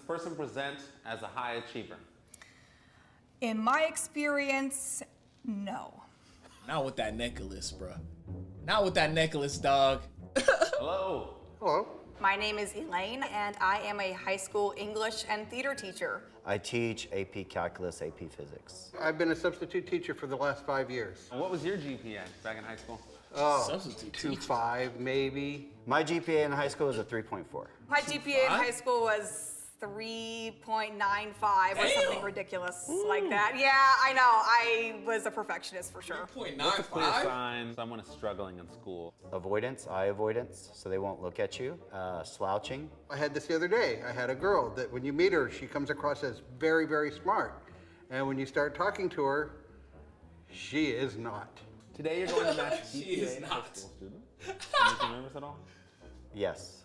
person present as a high achiever? In my experience, no. Not with that necklace, bruh. Not with that necklace, dog. Hello. Hello. My name is Elaine, and I am a high school English and theater teacher. I teach AP Calculus, AP Physics. I've been a substitute teacher for the last 5 years. What was your GPA back in high school? Substitute teacher. 2.5 maybe. My GPA in high school was a 3.4. My GPA in high school was 3.95 or something ridiculous like that. Yeah, I know. I was a perfectionist for sure. What's a clear 3.95? sign someone is struggling in school? Avoidance, eye avoidance, so they won't look at you. Slouching. I had this the other day. I had a girl that when you meet her, she comes across as very, very smart. And when you start talking to her, she is not. Today you're going to match She GPA is to a not. school student. Does that make you nervous at all? Yes.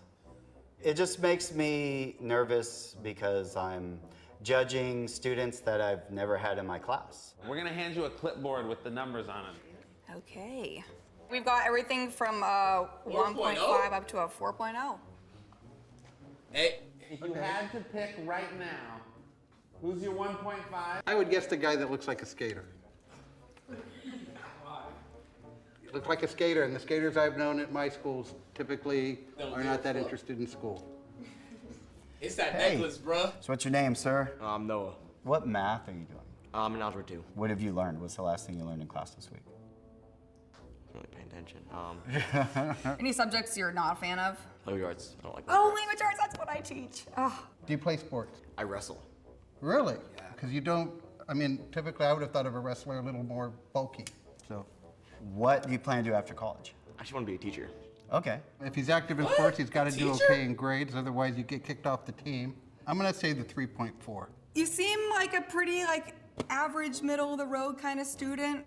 It just makes me nervous because I'm judging students that I've never had in my class. We're gonna hand you a clipboard with the numbers on it. Okay. We've got everything from 1.5 up to a 4.0. Hey, If you had to pick right now, who's your 1.5? I would guess the guy that looks like a skater. Looks like a skater, and the skaters I've known at my schools typically are not that interested in school. it's that Hey. necklace, bruh. So what's your name, sir? Noah. What math are you doing? I'm in Algebra 2. What have you learned? What's the last thing you learned in class this week? I'm really paying attention. Any subjects you're not a fan of? Language arts. I don't like Oh, language arts. language arts, that's what I teach. Oh. Do you play sports? I wrestle. Really? Because you don't, I mean, typically I would have thought of a wrestler a little more bulky. So What do you plan to do after college? I just want to be a teacher. Okay. if he's active in sports, he's got to do okay in grades, otherwise you get kicked off the team. I'm going to say the 3.4. You seem like a pretty average, middle of the road kind of student.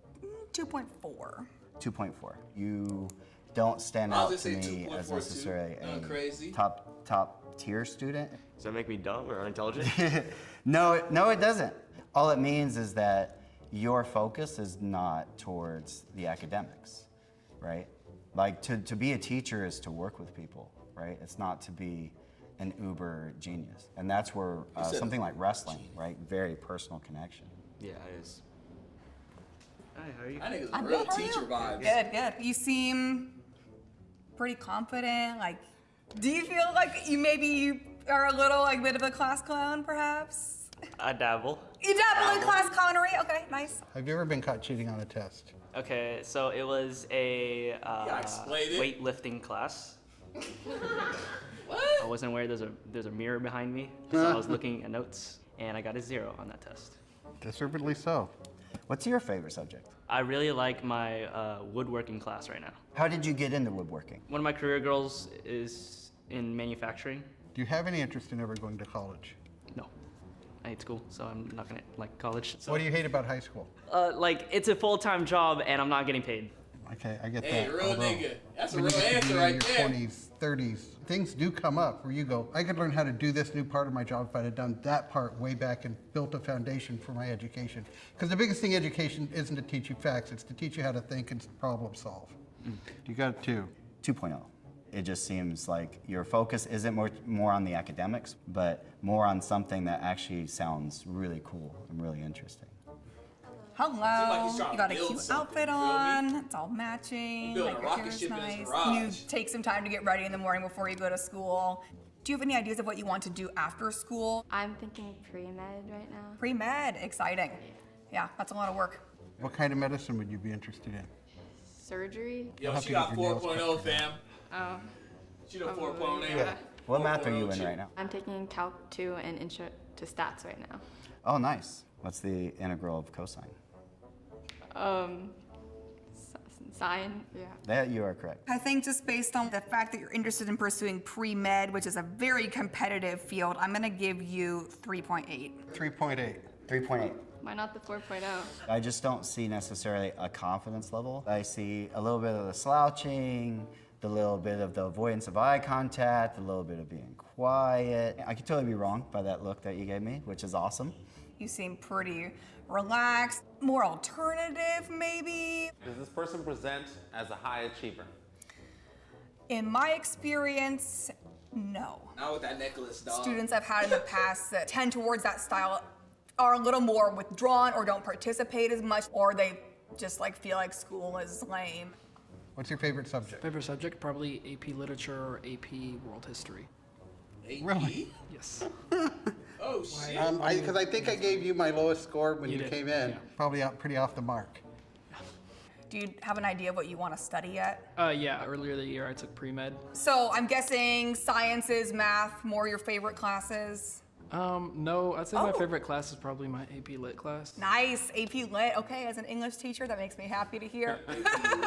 2.4. 2.4. You don't stand I out was to gonna say me as 2.42. necessarily Not crazy. a top tier student. Does that make me dumb or unintelligent? No, it doesn't. All it means is that your focus is not towards the academics, right? Like to be a teacher is to work with people, right? It's not to be an uber genius. And that's where something like wrestling, right? Very personal connection. Yeah, it is. Hi, how are you? That nigga's I'm real good, how are teacher you? vibes. Good, good. You seem pretty confident. Do you feel like you are a little bit of a class clown, perhaps? I dabble. You dabble in class clownery. Okay, nice. Have you ever been caught cheating on a test? Okay, so it was a explain it. weightlifting class. I wasn't aware there's a mirror behind me, so I was looking at notes, and I got a 0 on that test. Deservedly so. What's your favorite subject? I really like my woodworking class right now. How did you get into woodworking? One of my career goals is in manufacturing. Do you have any interest in ever going to college? No, I hate school, so I'm not gonna like college. So. What do you hate about high school? It's a full-time job, and I'm not getting paid. Okay, I get Hey, that. real although nigga. That's a when real you get to answer be in right your there. 20s, 30s, things do come up where you go, I could learn how to do this new part of my job if I'd have done that part way back and built a foundation for my education. Because the biggest thing education isn't to teach you facts, it's to teach you how to think and problem solve. You got it too. 2.0. It just seems like your focus isn't more on the academics, but more on something that actually sounds really cool and really interesting. Hello. like he's trying You got to a build cute something, outfit you feel me? on. It's all matching. building a Your rocket hair is ship in his nice. garage. You take some time to get ready in the morning before you go to school. Do you have any ideas of what you want to do after school? I'm thinking pre-med right now. Pre-med, exciting. Yeah, that's a lot of work. What kind of medicine would you be interested in? Surgery? Yo, have she to got get your nails 4.0, cut fam. Oh. She done 4.0. Yeah. What math are you in right now? I'm taking Calc 2 and Intro to Stats right now. Oh, nice. What's the integral of cosine? Sine, yeah. That you are correct. I think just based on the fact that you're interested in pursuing pre-med, which is a very competitive field, I'm gonna give you 3.8. 3.8. 3.8. Why not the 4.0? I just don't see necessarily a confidence level. I see a little bit of the slouching, the little bit of the avoidance of eye contact, a little bit of being quiet. I could totally be wrong by that look that you gave me, which is awesome. You seem pretty relaxed, more alternative maybe. Does this person present as a high achiever? In my experience, No. Not with that necklace, dog. Students I've had in the past that tend towards that style are a little more withdrawn or don't participate as much, or they just like feel like school is lame. What's your favorite subject? Favorite subject, probably AP Literature or AP World History. Really? Yes. Oh, shit. Because I think I gave you my lowest score when You you did, came in. yeah. Probably pretty off the mark. Do you have an idea of what you want to study yet? Yeah, earlier the year I took pre-med. So I'm guessing sciences, math, more your favorite classes. No, I'd say my Oh. favorite class is probably my AP Lit class. Nice, AP Lit. Okay, as an English teacher, that makes me happy to hear.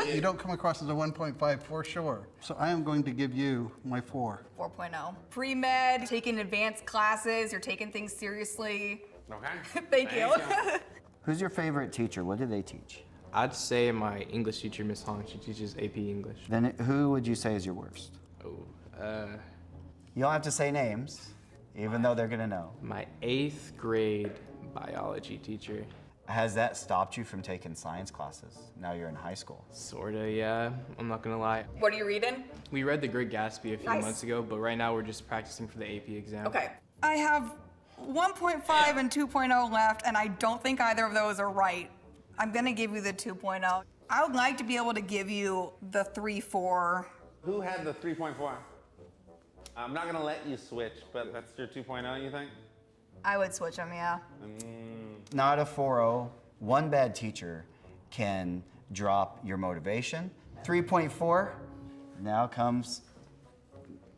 You don't come across as a 1.5 for sure. So I am going to give you my 4. 4.0. Pre-med, taking advanced classes, you're taking things seriously. Okay. Thank you. Who's your favorite teacher? What do they teach? I'd say my English teacher, Miss Hong, she teaches AP English. Then who would you say is your worst? Oh, You don't have to say names, even though they're gonna know. my 8th grade biology teacher. Has that stopped you from taking science classes? Now you're in high school. Sorta, yeah. I'm not gonna lie. What are you reading? We read The Great Gatsby a few Nice. months ago, but right now we're just practicing for the AP exam. Okay. I have 1.5 and 2.0 left, and I don't think either of those are right. I'm gonna give you the 2.0. I would like to be able to give you the 3.4. Who had the 3.4? I'm not gonna let you switch, but that's your 2.0, you think? I would switch them, yeah. Not a 4.0. One bad teacher can drop your motivation. 3.4. Now comes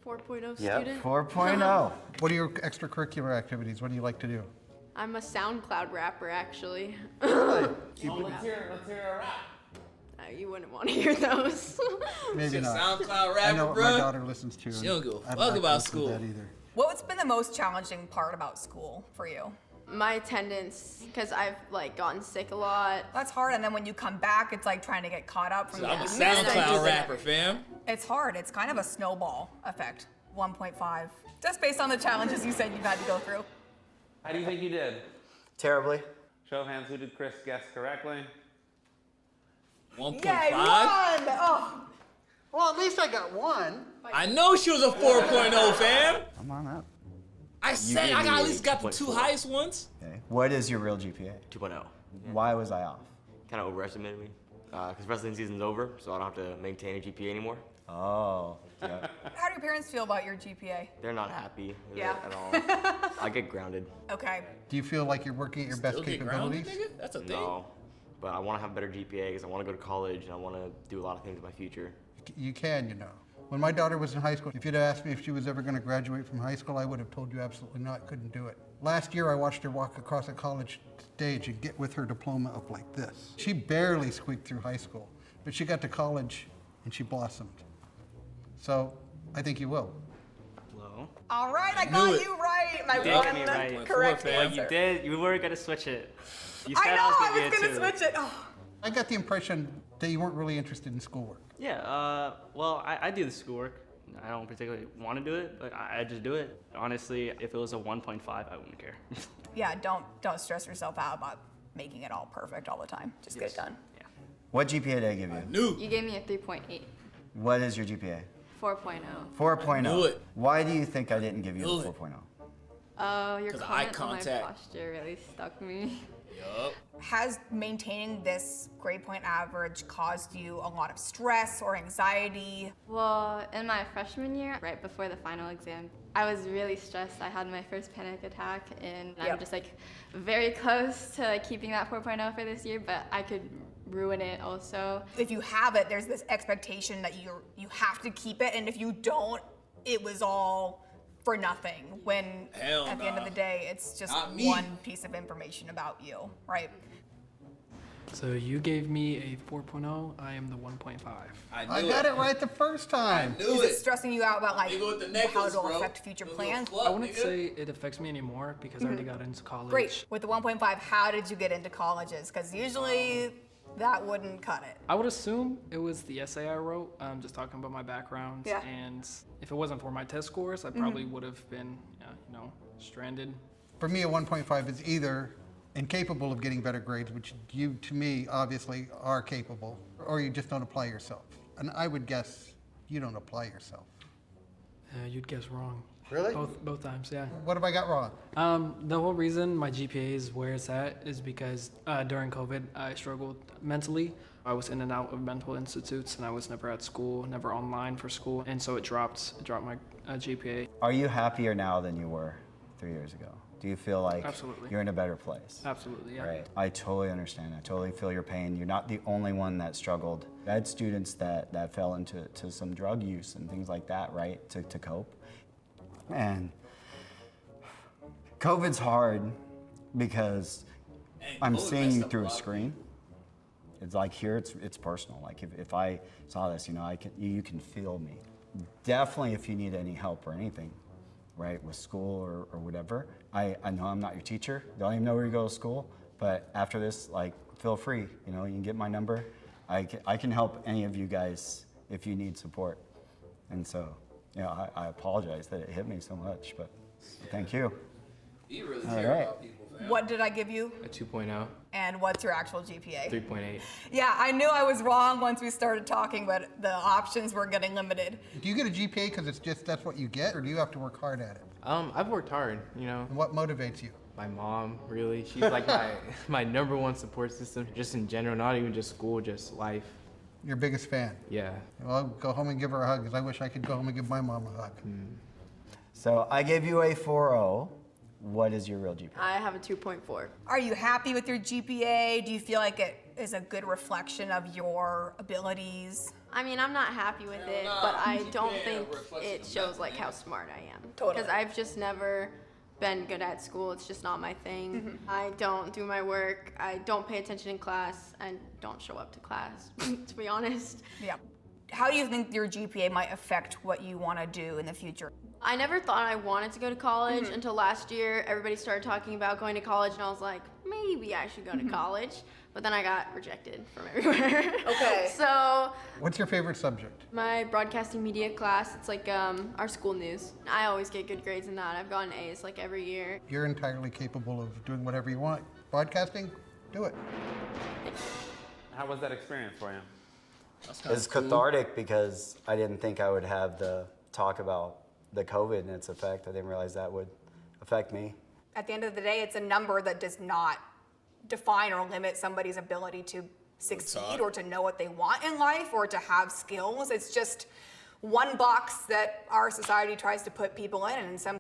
4.0 student. 4.0. What are your extracurricular activities? What do you like to do? I'm a SoundCloud rapper, actually. Oh, let's hear a rap. You wouldn't want to hear those. Maybe not. SoundCloud I know rapper, what bro. my daughter listens to. She don't give a I don't fuck like about listen to school. that either. What's been the most challenging part about school for you? My attendance, because I've like gotten sick a lot. That's hard, and then when you come back, it's like trying to get caught up from I'm a the SoundCloud rapper, fam. It's hard. It's kind of a snowball effect. 1.5. Just based on the challenges you said you've had to go through. How do you think you did? Terribly. Show of hands, who did Chris guess correctly? 1.5? Yay, one! Oh, Well, at least I got 1. I know she was a 4.0, fam. Come on up. I said gave I got me at least got the 2 2.4. highest ones. Okay. What is your real GPA? 2.0. Why was I off? Kind of overestimated me. Because wrestling season's over, so I don't have to maintain a GPA anymore. Oh, yeah. how do your parents feel about your GPA? They're not happy with Yeah. it at all. I get grounded. Okay. Do you feel like you're working at your best Still get grounded, capabilities? nigga? That's a thing. No. But I want to have a better GPA because I want to go to college and I want to do a lot of things in my future. You can, you know. When my daughter was in high school, if you'd have asked me if she was ever going to graduate from high school, I would have told you absolutely not, couldn't do it. Last year, I watched her walk across a college stage and get with her diploma up like this. She barely squeaked through high school, but she got to college and she blossomed. So I think you will. Hello? All right, I knew got it. you right. My Did one me right. correct Well, Well, answer. you did. You were gonna switch it. You I said know, I I was was gonna gonna be switch it. Oh. I got the impression that you weren't really interested in schoolwork. Yeah. Well, I do the schoolwork. I don't particularly want to do it, but I just do it. Honestly, if it was a 1.5, I wouldn't care. Yeah, don't stress yourself out about making it all perfect all the time. Just get it done. Yeah. What GPA did I give you? Knew. You gave me a 3.8. What is your GPA? 4.0. 4.0. Knew it. Why do you think I didn't give you Knew the it. 4.0? Oh, your 'Cause eye comment on my contact. posture really stuck me. Yup. Has maintaining this grade point average caused you a lot of stress or anxiety? Well, in my freshman year, right before the final exam, I was really stressed. I had my first panic attack, and Yep. I'm just like very close to keeping that 4.0 for this year, but I could ruin it also. If you have it, there's this expectation that you have to keep it, and if you don't, it was all for nothing. When Hell at the end of nah. the day, it's just Not me. one piece of information about you, right? So you gave me a 4.0. I am the 1.5. I I knew got it right the first I time. knew Is it it. stressing you out about like Nigga with the how necklace, it'll bro. affect future Little plans? club, I wouldn't nigga. say it affects me anymore because I already got into college. Great. With the 1.5, how did you get into colleges? Because usually that wouldn't cut it. I would assume it was the essay I wrote, just talking about my background. Yeah. And if it wasn't for my test scores, I probably would have been, stranded. For me, a 1.5 is either incapable of getting better grades, which you, to me, obviously are capable, or you just don't apply yourself. And I would guess you don't apply yourself. You'd guess wrong. Really? Both times, yeah. What have I got wrong? The whole reason my GPA is where it's at is because during COVID, I struggled mentally. I was in and out of mental institutes, and I was never at school, never online for school, and so it dropped my GPA. Are you happier now than you were 3 years ago? Do you feel like Absolutely. you're in a better place? Absolutely, yeah. Right. I totally understand. I totally feel your pain. You're not the only one that struggled. I had students that fell into some drug use and things like that, right, to cope. And COVID's hard because I'm seeing you through a screen. It's like here, it's personal. Like if I saw this, you can feel me. Definitely if you need any help or anything, right, with school or whatever. I know I'm not your teacher. Don't even know where you go to school. But after this, like, feel free. You can get my number. I can help any of you guys if you need support. And so, I apologize that it hit me so much, but thank you. You really All care right. about people, fam. What did I give you? A 2.0, And what's your actual GPA? 3.8. Yeah, I knew I was wrong once we started talking, but the options were getting limited. Do you get a GPA because it's just that's what you get, or do you have to work hard at it? I've worked hard, And what motivates you? My mom, really. She's like my number one support system, just in general, not even just school, just life. Your biggest fan? Yeah. Well, I'll go home and give her a hug because I wish I could go home and give my mom a hug. So I gave you a 4.0. What is your real GPA? I have a 2.4. Are you happy with your GPA? Do you feel like it is a good reflection of your abilities? I mean, I'm not happy with it, but I don't think it shows like how smart I am. Totally. Because I've just never been good at school. It's just not my thing. I don't do my work. I don't pay attention in class and don't show up to class, to be honest. Yeah. How do you think your GPA might affect what you want to do in the future? I never thought I wanted to go to college until last year. Everybody started talking about going to college, and I was like, maybe I should go to college. But then I got rejected from everywhere. Okay. So What's your favorite subject? my broadcasting media class, it's like our school news. I always get good grades in that. I've gotten A's like every year. You're entirely capable of doing whatever you want. Broadcasting, do it. How was that experience for you? It's cathartic because I didn't think I would have the talk about the COVID and its effect. I didn't realize that would affect me. At the end of the day, it's a number that does not define or limit somebody's ability to succeed or to know what they want in life or to have skills. It's just one box that our society tries to put people in, and some